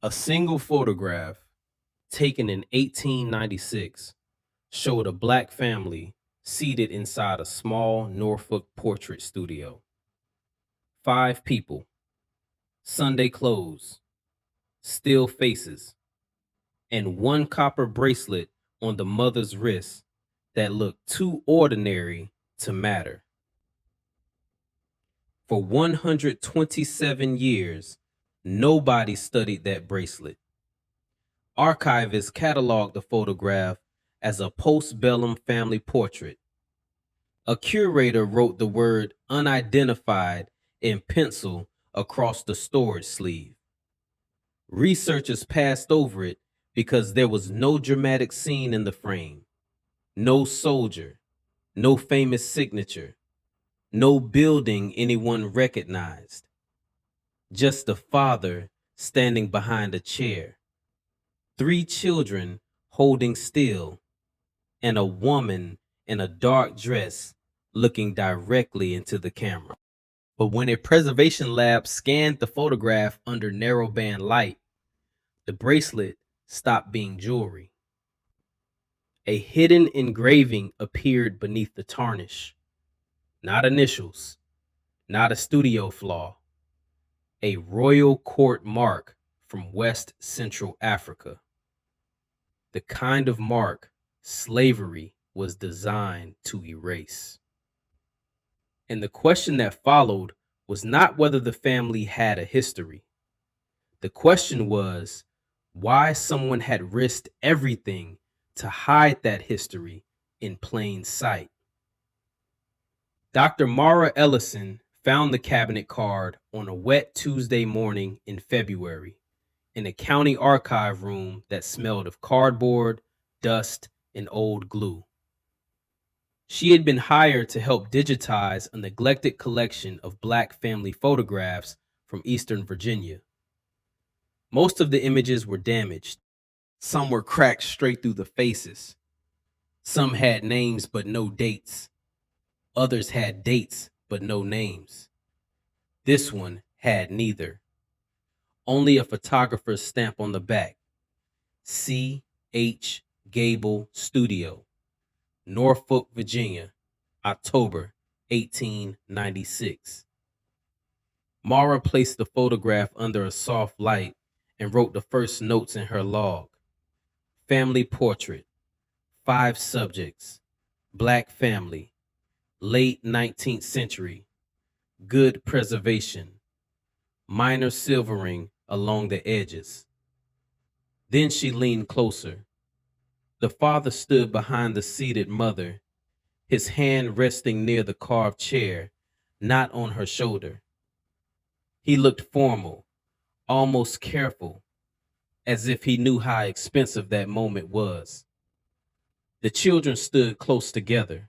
A single photograph taken in 1896 showed a black family seated inside a small Norfolk portrait studio. 5 people, Sunday clothes, still faces, and one copper bracelet on the mother's wrist that looked too ordinary to matter. For 127 years, nobody studied that bracelet. Archivists cataloged the photograph as a postbellum family portrait. A curator wrote the word unidentified in pencil across the storage sleeve. Researchers passed over it because there was no dramatic scene in the frame, no soldier, no famous signature, no building anyone recognized. Just the father standing behind a chair, 3 children holding still, and a woman in a dark dress looking directly into the camera. But when a preservation lab scanned the photograph under narrowband light, the bracelet stopped being jewelry. A hidden engraving appeared beneath the tarnish. Not initials, not a studio flaw, a royal court mark from West Central Africa. The kind of mark slavery was designed to erase. And the question that followed was not whether the family had a history. The question was why someone had risked everything to hide that history in plain sight. Dr. Mara Ellison found the cabinet card on a wet Tuesday morning in February in a county archive room that smelled of cardboard, dust, and old glue. She had been hired to help digitize a neglected collection of black family photographs from Eastern Virginia. Most of the images were damaged. Some were cracked straight through the faces. Some had names but no dates. Others had dates but no names. This one had neither. Only a photographer's stamp on the back. C. H. Gable Studio, Norfolk, Virginia, October 1896. Mara placed the photograph under a soft light and wrote the first notes in her log. Family portrait, 5 subjects, black family, late 19th century, good preservation, minor silvering along the edges. Then she leaned closer. The father stood behind the seated mother, his hand resting near the carved chair, not on her shoulder. He looked formal, almost careful, as if he knew how expensive that moment was. The children stood close together,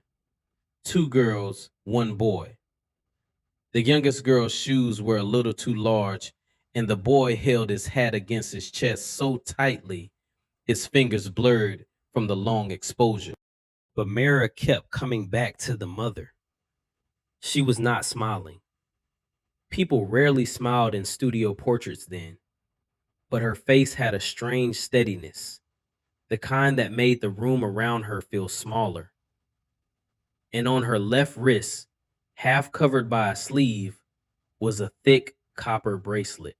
2 girls, 1 boy. The youngest girl's shoes were a little too large, and the boy held his hat against his chest so tightly, his fingers blurred from the long exposure. But Mara kept coming back to the mother. She was not smiling. People rarely smiled in studio portraits then, but her face had a strange steadiness, the kind that made the room around her feel smaller. And on her left wrist, half covered by a sleeve, was a thick copper bracelet.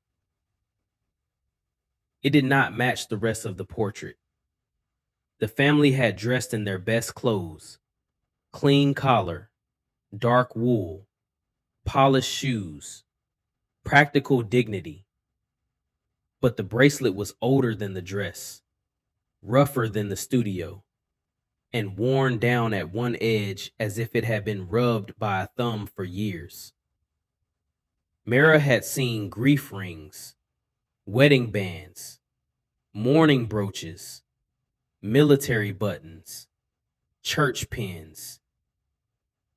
It did not match the rest of the portrait. The family had dressed in their best clothes, clean collar, dark wool, polished shoes, practical dignity. But the bracelet was older than the dress, rougher than the studio, and worn down at one edge as if it had been rubbed by a thumb for years. Mara had seen grief rings, wedding bands, mourning brooches, military buttons, church pins.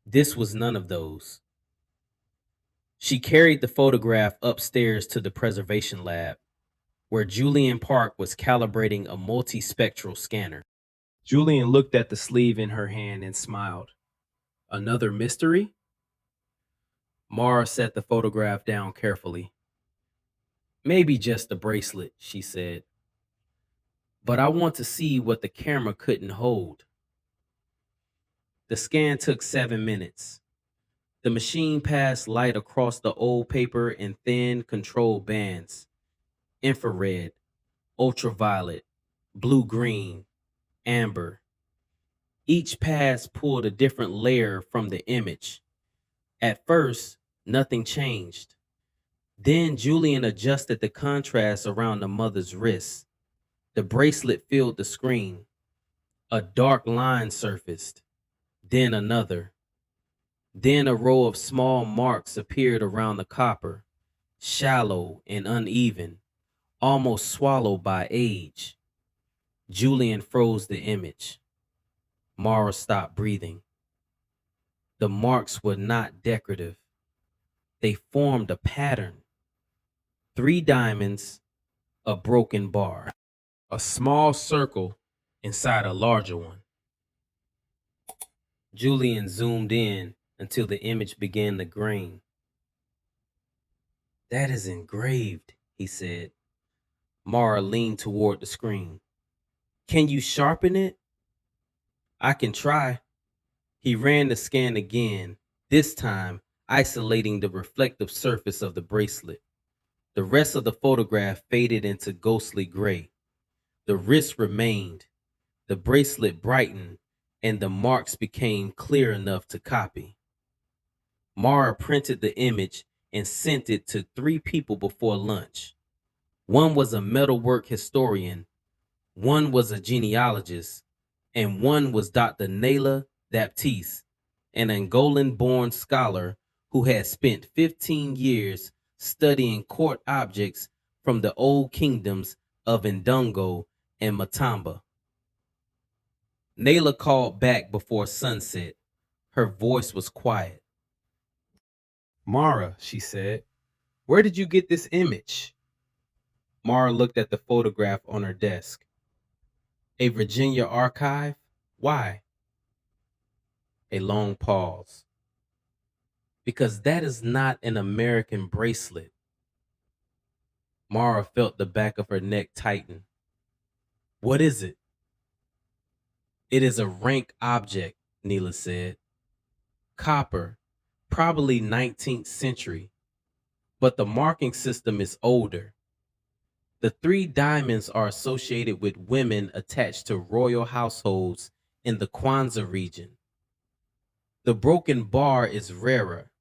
This was none of those. She carried the photograph upstairs to the preservation lab, where Julian Park was calibrating a multispectral scanner. Julian looked at the sleeve in her hand and smiled. Another mystery? Mara set the photograph down carefully. Maybe just a bracelet, she said. But I want to see what the camera couldn't hold. The scan took 7 minutes. The machine passed light across the old paper in thin controlled bands: infrared, ultraviolet, blue-green, amber. Each pass pulled a different layer from the image. At first, nothing changed. Then Julian adjusted the contrast around the mother's wrist. The bracelet filled the screen. A dark line surfaced, then another. Then a row of small marks appeared around the copper, shallow and uneven, almost swallowed by age. Julian froze the image. Mara stopped breathing. The marks were not decorative. They formed a pattern. 3 diamonds, a broken bar, a small circle inside a larger one. Julian zoomed in until the image began to grain. "That is engraved," he said. Mara leaned toward the screen. "Can you sharpen it?" "I can try." He ran the scan again, this time isolating the reflective surface of the bracelet. The rest of the photograph faded into ghostly gray. The wrist remained, the bracelet brightened, and the marks became clear enough to copy. Mara printed the image and sent it to 3 people before lunch. One was a metalwork historian, one was a genealogist, and one was Dr. Naila Baptiste, an Angolan-born scholar who had spent 15 years studying court objects from the old kingdoms of Ndongo and Matamba. Naila called back before sunset. Her voice was quiet. "Mara," she said, "where did you get this image?" Mara looked at the photograph on her desk. "A Virginia archive? Why?" A long pause. "Because that is not an American bracelet." Mara felt the back of her neck tighten. "What is it?" "It is a rank object," Neela said. "Copper, probably 19th century, but the marking system is older. The 3 diamonds are associated with women attached to royal households in the Kwanzaa region. The broken bar is rarer.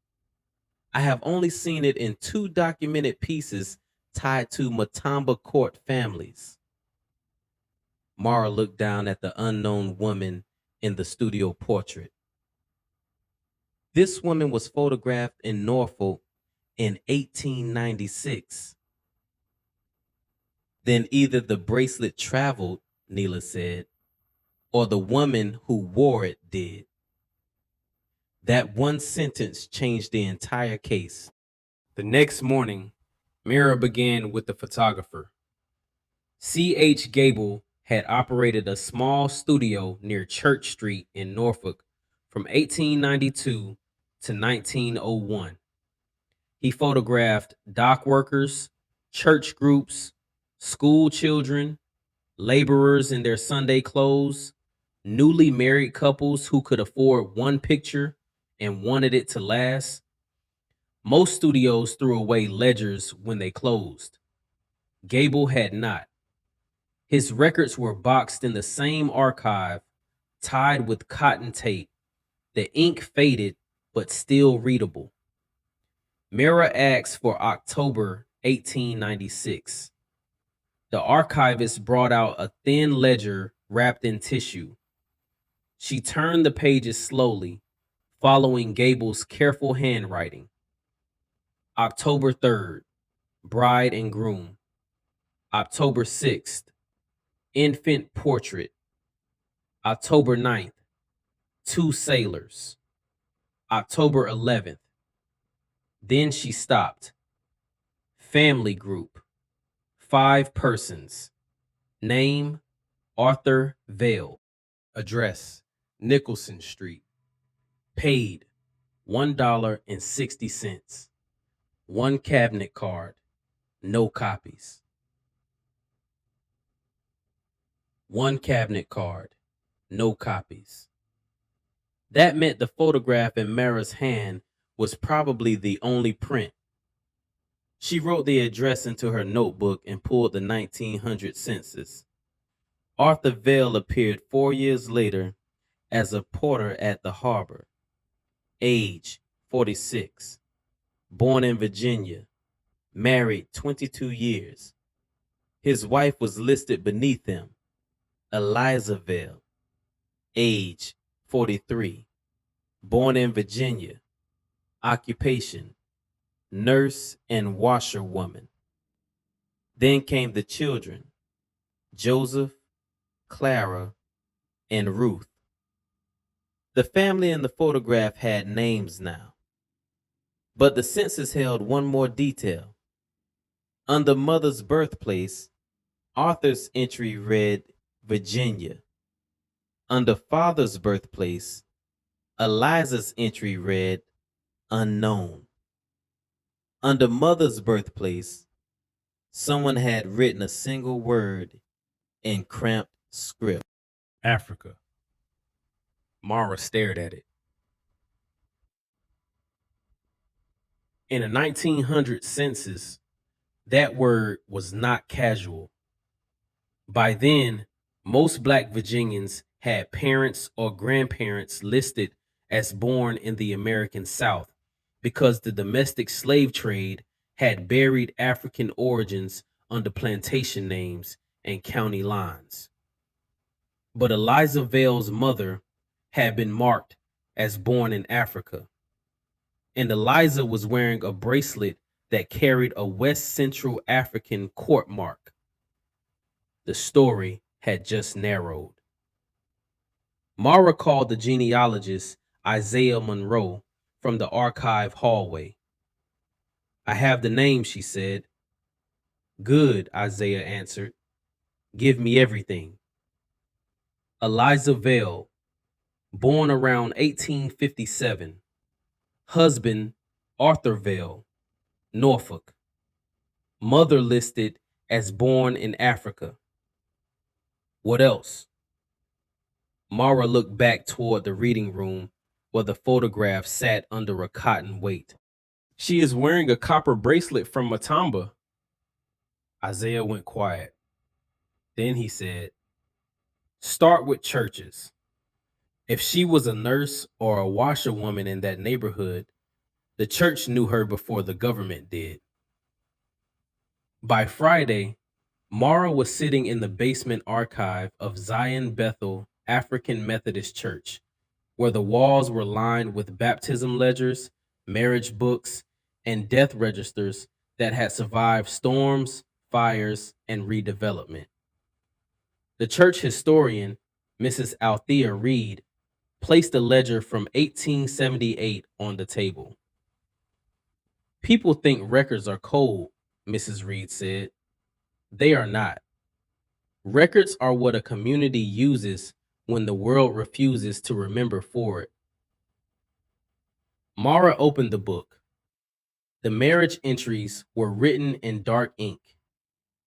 I have only seen it in 2 documented pieces tied to Matamba court families." Mara looked down at the unknown woman in the studio portrait. "This woman was photographed in Norfolk in 1896. "Then either the bracelet traveled," Neela said, "or the woman who wore it did." That one sentence changed the entire case. The next morning, Mira began with the photographer. C.H. Gable had operated a small studio near Church Street in Norfolk from 1892 to 1901. He photographed dock workers, church groups, school children, laborers in their Sunday clothes, newly married couples who could afford one picture and wanted it to last. Most studios threw away ledgers when they closed. Gable had not. His records were boxed in the same archive, tied with cotton tape. The ink faded, but still readable. Mira asked for October 1896. The archivist brought out a thin ledger wrapped in tissue. She turned the pages slowly, following Gable's careful handwriting. October 3rd, bride and groom. October 6th, infant portrait. October 9th, 2 sailors. October 11th. Then she stopped. Family group, 5 persons. Name, Arthur Vale. Address, Nicholson Street. Paid, $1.60. 1 cabinet card. No copies. One cabinet card. No copies. That meant the photograph in Mara's hand was probably the only print. She wrote the address into her notebook and pulled the 1900 census. Arthur Vail appeared 4 years later as a porter at the harbor. Age 46. Born in Virginia. Married 22 years. His wife was listed beneath him. Eliza Vail. Age 43. Born in Virginia. Occupation nurse and washerwoman. Then came the children, Joseph, Clara, and Ruth. The family in the photograph had names now. But the census held one more detail. Under mother's birthplace, Arthur's entry read Virginia. Under father's birthplace, Eliza's entry read unknown. Under mother's birthplace, someone had written a single word in cramped script. Africa. Mara stared at it. In a 1900 census, that word was not casual. By then, most Black Virginians had parents or grandparents listed as born in the American South because the domestic slave trade had buried African origins under plantation names and county lines. But Eliza Vail's mother had been marked as born in Africa, and Eliza was wearing a bracelet that carried a West Central African court mark. The story had just narrowed. Mara called the genealogist Isaiah Monroe from the archive hallway. "I have the name," she said. "Good," Isaiah answered. "Give me everything." Eliza Vail, born around 1857. Husband, Arthur Vail, Norfolk. Mother listed as born in Africa. What else? Mara looked back toward the reading room where the photograph sat under a cotton weight. "She is wearing a copper bracelet from Matamba." Isaiah went quiet. Then he said, "Start with churches. If she was a nurse or a washerwoman in that neighborhood, the church knew her before the government did." By Friday, Mara was sitting in the basement archive of Zion Bethel African Methodist Church, where the walls were lined with baptism ledgers, marriage books, and death registers that had survived storms, fires, and redevelopment. The church historian, Mrs. Althea Reed, placed a ledger from 1878 on the table. "People think records are cold," Mrs. Reed said. "They are not. Records are what a community uses when the world refuses to remember for it." Mara opened the book. The marriage entries were written in dark ink,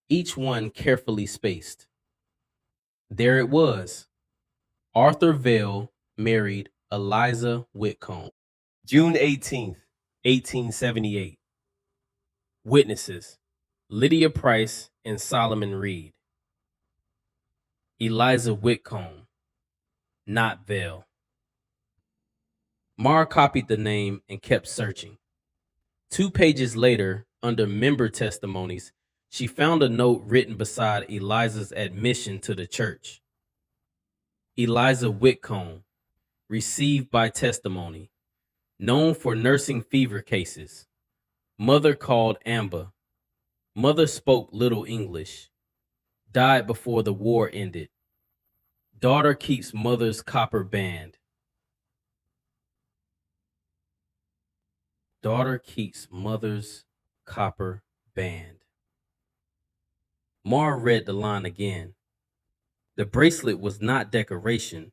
each one carefully spaced. There it was. Arthur Vail married Eliza Whitcomb. June 18th, 1878. Witnesses: Lydia Price and Solomon Reed. Eliza Whitcomb, not Vail. Mara copied the name and kept searching. 2 pages later, under member testimonies, she found a note written beside Eliza's admission to the church. Eliza Whitcomb, received by testimony, known for nursing fever cases. Mother called Amber. Mother spoke little English. Died before the war ended. Daughter keeps mother's copper band. Daughter keeps mother's copper band. Mara read the line again. The bracelet was not decoration.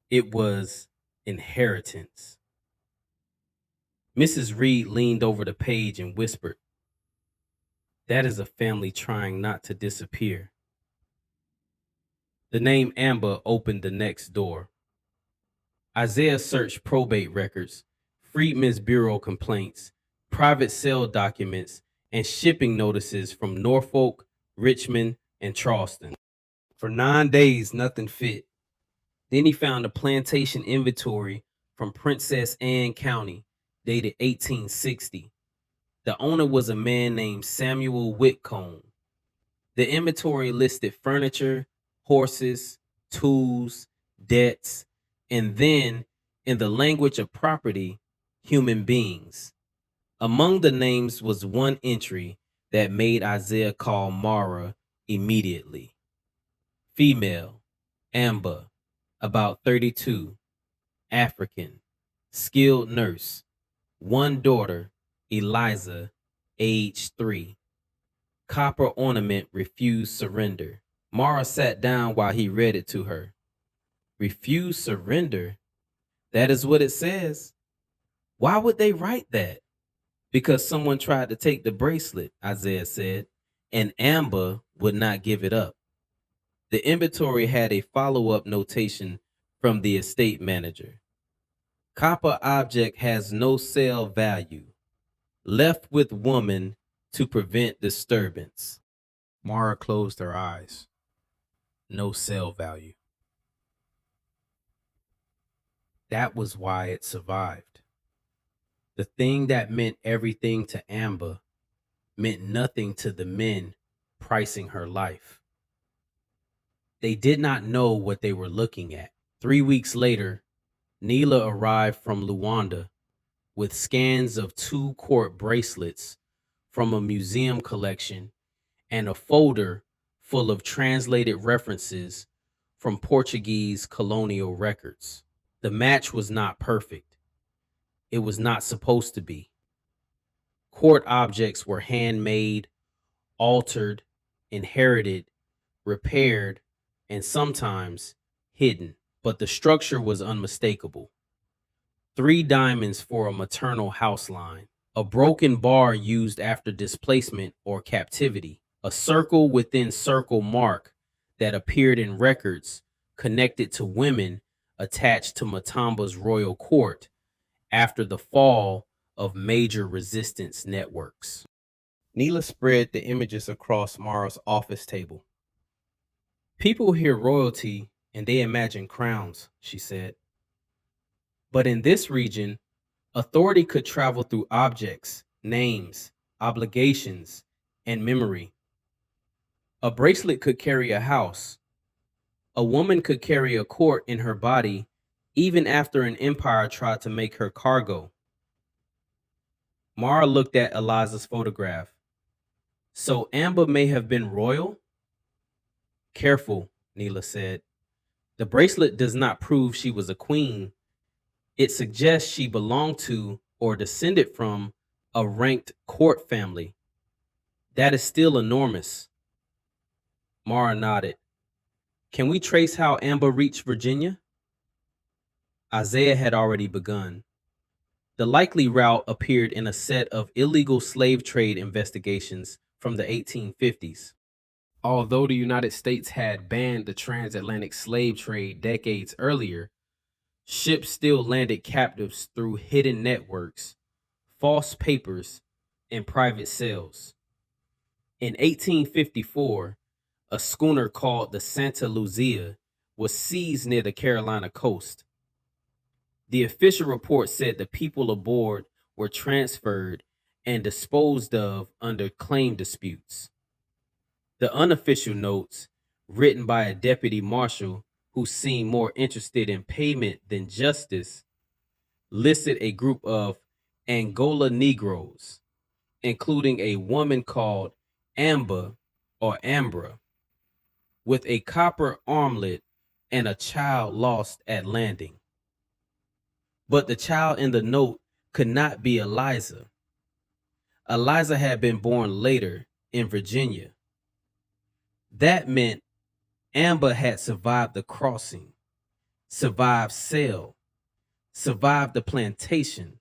It was inheritance. Mrs. Reed leaned over the page and whispered, That is a family trying not to disappear. The name Amber opened the next door. Isaiah searched probate records, Freedmen's Bureau complaints, private sale documents, and shipping notices from Norfolk, Richmond, and Charleston. For 9 days, nothing fit. Then he found a plantation inventory from Princess Anne County, dated 1860. The owner was a man named Samuel Whitcomb. The inventory listed furniture, horses, tools, debts, and then, in the language of property, human beings. Among the names was one entry that made Isaiah call Mara immediately. Female, Amber, about 32, African, skilled nurse, one daughter, Eliza, age 3. Copper ornament refused surrender. Mara sat down while he read it to her. Refuse surrender? That is what it says. Why would they write that? Because someone tried to take the bracelet, Isaiah said, and Amber would not give it up. The inventory had a follow-up notation from the estate manager. Copper object has no sale value. Left with woman to prevent disturbance. Mara closed her eyes. No sale value. That was why it survived. The thing that meant everything to Amber meant nothing to the men pricing her life. They did not know what they were looking at. 3 weeks later, Neela arrived from Luanda with scans of 2 court bracelets from a museum collection and a folder full of translated references from Portuguese colonial records. The match was not perfect. It was not supposed to be. Court objects were handmade, altered, inherited, repaired, and sometimes hidden, but the structure was unmistakable. 3 diamonds for a maternal house line, a broken bar used after displacement or captivity, a circle within circle mark that appeared in records connected to women attached to Matamba's royal court after the fall of major resistance networks. Neela spread the images across Mara's office table. People hear royalty and they imagine crowns, she said. But in this region, authority could travel through objects, names, obligations, and memory. A bracelet could carry a house. A woman could carry a court in her body even after an empire tried to make her cargo. Mara looked at Eliza's photograph. So Amber may have been royal? Careful, Neela said. The bracelet does not prove she was a queen. It suggests she belonged to or descended from a ranked court family. That is still enormous. Mara nodded. Can we trace how Amber reached Virginia? Isaiah had already begun. The likely route appeared in a set of illegal slave trade investigations from the 1850s. Although the United States had banned the transatlantic slave trade decades earlier, ships still landed captives through hidden networks, false papers, and private sales. In 1854, a schooner called the Santa Lucia was seized near the Carolina coast. The official report said the people aboard were transferred and disposed of under claim disputes. The unofficial notes, written by a deputy marshal who seemed more interested in payment than justice, listed a group of Angola Negroes, including a woman called Amber or Ambra, with a copper armlet and a child lost at landing. But the child in the note could not be Eliza. Eliza had been born later in Virginia. That meant Amber had survived the crossing, survived sale, survived the plantation,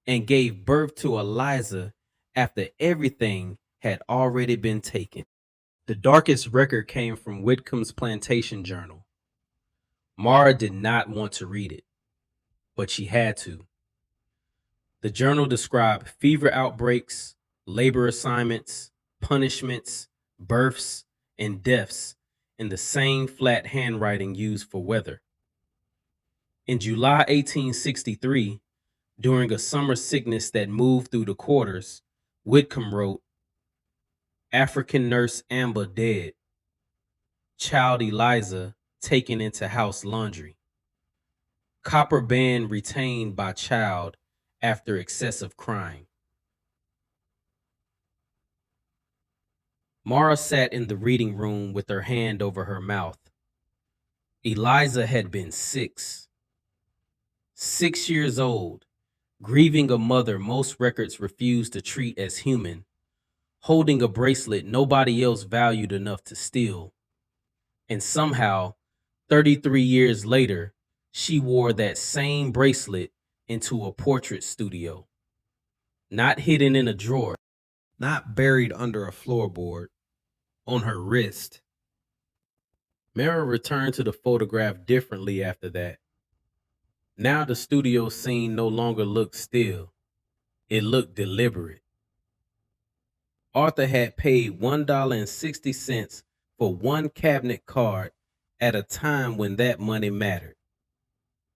and gave birth to Eliza after everything had already been taken. The darkest record came from Whitcomb's plantation journal. Mara did not want to read it, but she had to. The journal described fever outbreaks, labor assignments, punishments, births, and deaths in the same flat handwriting used for weather. In July 1863, during a summer sickness that moved through the quarters, Whitcomb wrote, African nurse Amber dead. Child Eliza taken into house laundry. Copper band retained by child after excessive crying. Mara sat in the reading room with her hand over her mouth. Eliza had been 6 years old, grieving a mother most records refused to treat as human, holding a bracelet nobody else valued enough to steal. And somehow, 33 years later, she wore that same bracelet into a portrait studio. Not hidden in a drawer, not buried under a floorboard, on her wrist. Mara returned to the photograph differently after that. Now the studio scene no longer looked still. It looked deliberate. Arthur had paid $1.60 for one cabinet card at a time when that money mattered.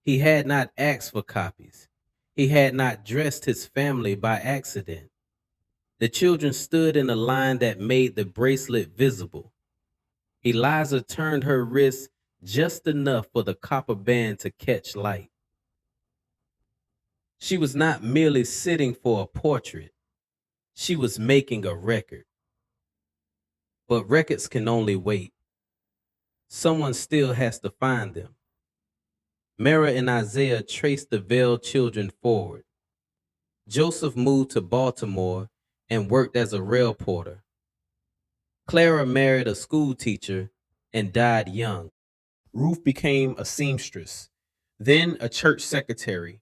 He had not asked for copies. He had not dressed his family by accident. The children stood in a line that made the bracelet visible. Eliza turned her wrist just enough for the copper band to catch light. She was not merely sitting for a portrait. She was making a record. But records can only wait. Someone still has to find them. Mara and Isaiah traced the veiled children forward. Joseph moved to Baltimore and worked as a rail porter. Clara married a school teacher and died young. Ruth became a seamstress, then a church secretary,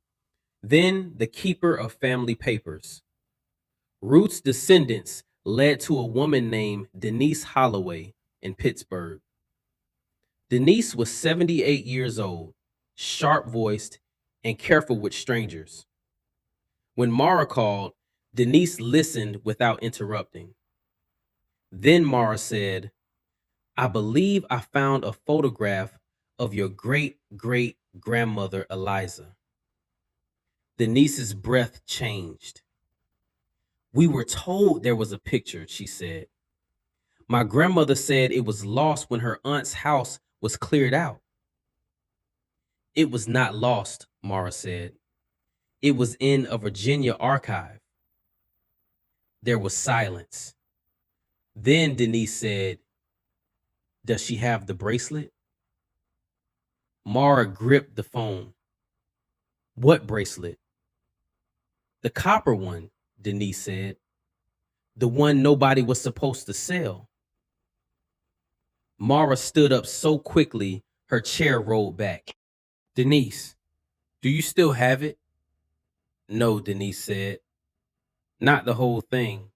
then the keeper of family papers. Ruth's descendants led to a woman named Denise Holloway in Pittsburgh. Denise was 78 years old, sharp-voiced, and careful with strangers. When Mara called, Denise listened without interrupting. Then Mara said, I believe I found a photograph of your great-great-grandmother Eliza. Denise's breath changed. We were told there was a picture, she said. My grandmother said it was lost when her aunt's house was cleared out. It was not lost, Mara said. It was in a Virginia archive. There was silence. Then Denise said, does she have the bracelet? Mara gripped the phone. What bracelet? The copper one, Denise said. The one nobody was supposed to sell. Mara stood up so quickly, her chair rolled back. Denise, do you still have it? No, Denise said. Not the whole thing,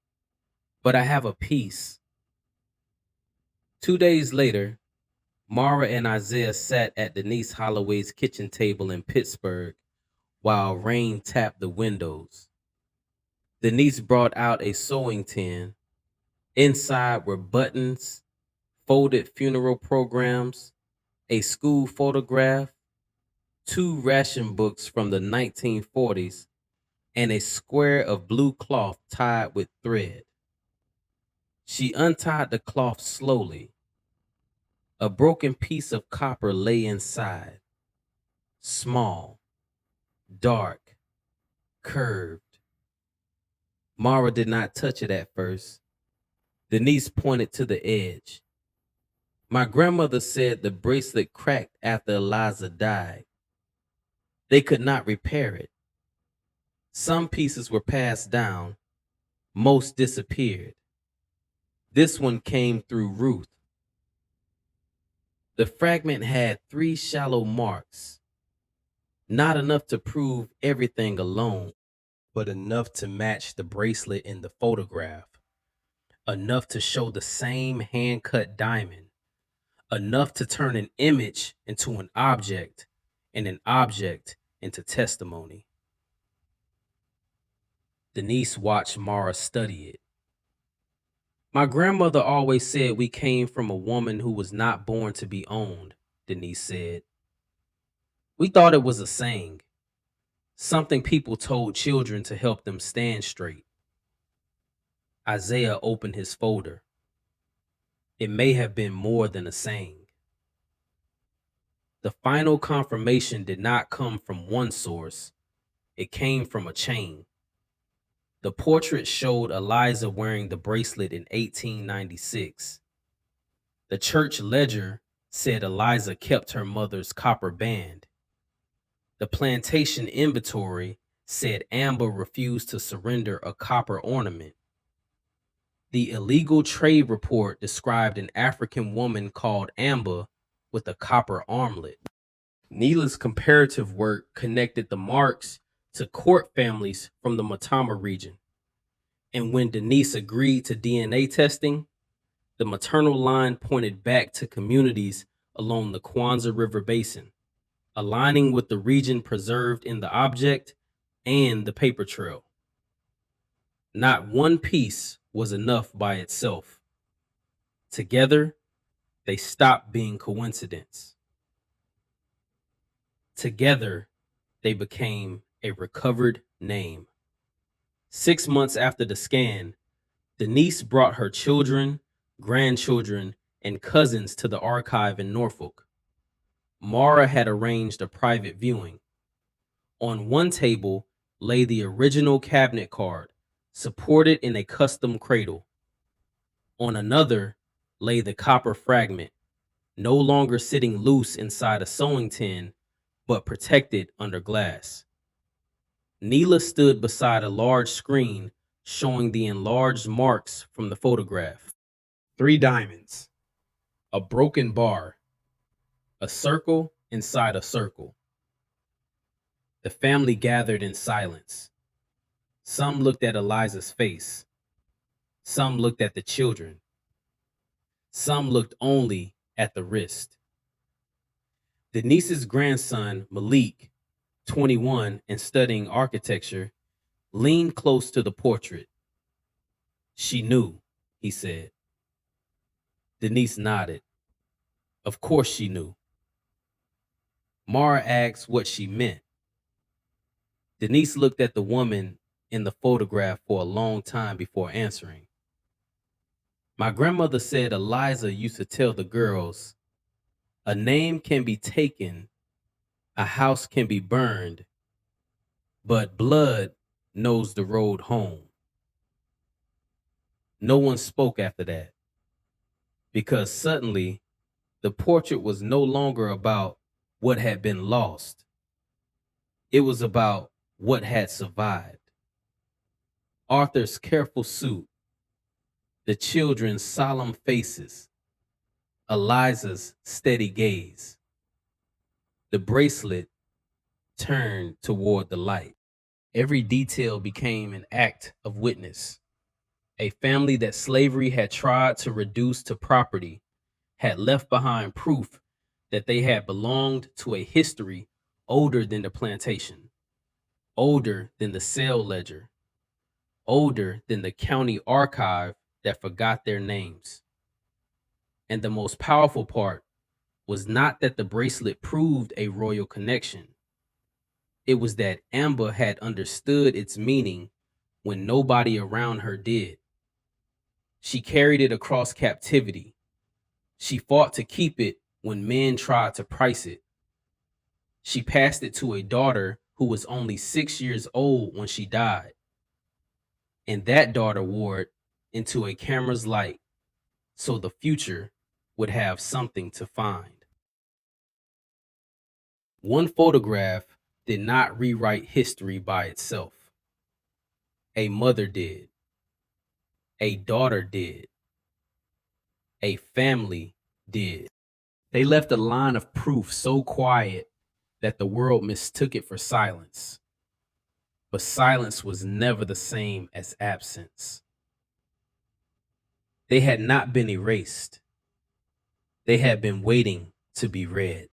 but I have a piece. 2 days later, Mara and Isaiah sat at Denise Holloway's kitchen table in Pittsburgh while rain tapped the windows. Denise brought out a sewing tin. Inside were buttons, folded funeral programs, a school photograph, 2 ration books from the 1940s, and a square of blue cloth tied with thread. She untied the cloth slowly. A broken piece of copper lay inside, small, dark, curved. Mara did not touch it at first. Denise pointed to the edge. My grandmother said the bracelet cracked after Eliza died. They could not repair it. Some pieces were passed down. Most disappeared. This one came through Ruth. The fragment had 3 shallow marks. Not enough to prove everything alone, but enough to match the bracelet in the photograph. enough to show the same hand-cut diamond, enough to turn an image into an object and an object into testimony. Denise watched Mara study it. My grandmother always said we came from a woman who was not born to be owned, Denise said. We thought it was a saying, something people told children to help them stand straight. Isaiah opened his folder. It may have been more than a saying. The final confirmation did not come from one source. It came from a chain. The portrait showed Eliza wearing the bracelet in 1896. The church ledger said Eliza kept her mother's copper band. The plantation inventory said Amber refused to surrender a copper ornament. The illegal trade report described an African woman called Amber with a copper armlet. Neela's comparative work connected the marks to court families from the Matama region. And when Denise agreed to DNA testing, the maternal line pointed back to communities along the Kwanzaa River Basin, aligning with the region preserved in the object and the paper trail. Not one piece was enough by itself. Together, they stopped being coincidence. Together, they became a recovered name. 6 months after the scan, Denise brought her children, grandchildren, and cousins to the archive in Norfolk. Mara had arranged a private viewing. On one table lay the original cabinet card, supported in a custom cradle. On another lay the copper fragment, no longer sitting loose inside a sewing tin, but protected under glass. Neela stood beside a large screen showing the enlarged marks from the photograph. 3 diamonds, a broken bar, a circle inside a circle. The family gathered in silence. Some looked at Eliza's face. Some looked at the children. Some looked only at the wrist. Denise's grandson, Malik, 21 and studying architecture, leaned close to the portrait. She knew, he said. Denise nodded. Of course she knew. Mara asked what she meant. Denise looked at the woman in the photograph for a long time before answering. My grandmother said Eliza used to tell the girls, a name can be taken, a house can be burned, but blood knows the road home. No one spoke after that, because suddenly the portrait was no longer about what had been lost. It was about what had survived. Arthur's careful suit, the children's solemn faces, Eliza's steady gaze. The bracelet turned toward the light. Every detail became an act of witness. A family that slavery had tried to reduce to property had left behind proof that they had belonged to a history older than the plantation, older than the sale ledger, older than the county archive that forgot their names. And the most powerful part was not that the bracelet proved a royal connection. It was that Amber had understood its meaning when nobody around her did. She carried it across captivity. She fought to keep it when men tried to price it. She passed it to a daughter who was only 6 years old when she died. And that daughter wore it into a camera's light so the future would have something to find. One photograph did not rewrite history by itself. A mother did. A daughter did. A family did. They left a line of proof so quiet that the world mistook it for silence. But silence was never the same as absence. They had not been erased. They had been waiting to be read.